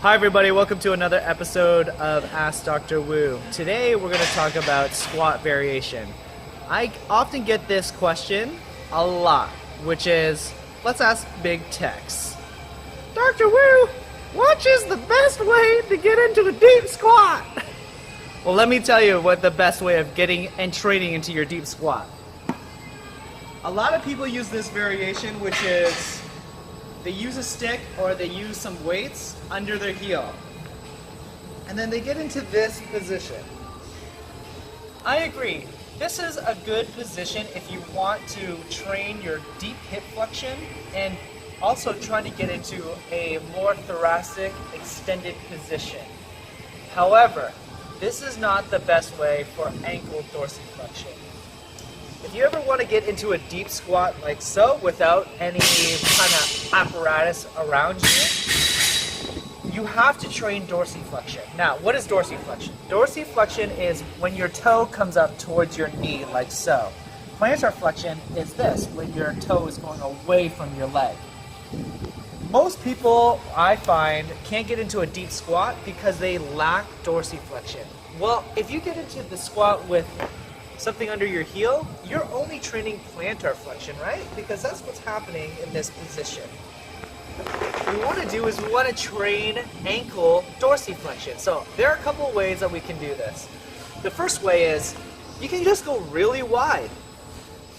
Hi everybody, welcome to another episode of Ask Dr. Wu. Today we're going to talk about squat variation. I often get this question a lot, which is, let's ask Big Tex. Dr. Wu, which is the best way to get into a deep squat? Well, let me tell you what the best way of getting and training into your deep squat. A lot of people use this variation, which is they use a stick or they use some weights under their heel. And then they get into this position. I agree. This is a good position if you want to train your deep hip flexion and also trying to get into a more thoracic extended position. However, this is not the best way for ankle dorsiflexion. If you ever want to get into a deep squat like so without any kind of apparatus around you, you have to train dorsiflexion. Now, what is dorsiflexion? Dorsiflexion is when your toe comes up towards your knee like so. Plantar flexion is this, when your toe is going away from your leg. Most people, I find, can't get into a deep squat because they lack dorsiflexion. Well, if you get into the squat with something under your heel, you're only training plantar flexion, right? Because that's what's happening in this position. What we want to do is we want to train ankle dorsiflexion. So there are a couple of ways that we can do this. The first way is you can just go really wide.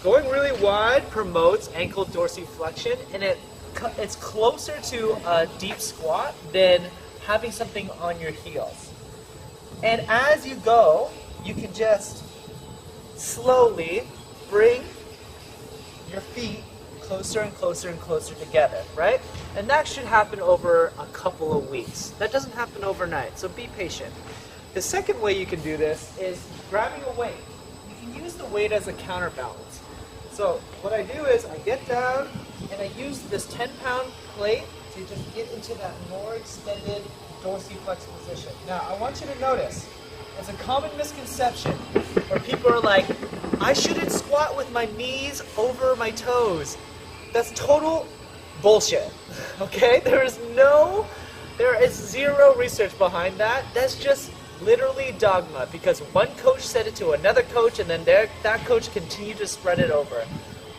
Going really wide promotes ankle dorsiflexion, and it's closer to a deep squat than having something on your heels. And as you go, you can just slowly bring your feet closer and closer and closer together, right? And that should happen over a couple of weeks. That doesn't happen overnight, so be patient. The second way you can do this is grabbing a weight. You can use the weight as a counterbalance. So what I do is I get down and I use this 10-pound plate to just get into that more extended dorsiflex position. Now I want you to notice, it's a common misconception where people are like, I shouldn't squat with my knees over my toes. That's total bullshit, okay? There is zero research behind that. That's just literally dogma because one coach said it to another coach and then that coach continued to spread it over.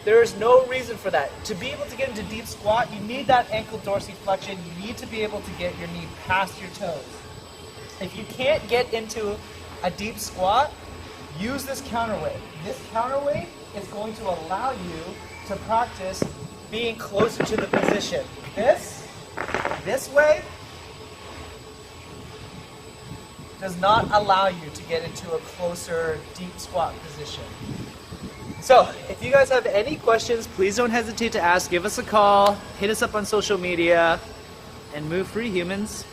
There is no reason for that. To be able to get into deep squat, you need that ankle dorsiflexion. You need to be able to get your knee past your toes. If you can't get into a deep squat, use this counterweight. This counterweight is going to allow you to practice being closer to the position. This way does not allow you to get into a closer deep squat position. So, if you guys have any questions, please don't hesitate to ask. Give us a call, hit us up on social media, and move free, humans.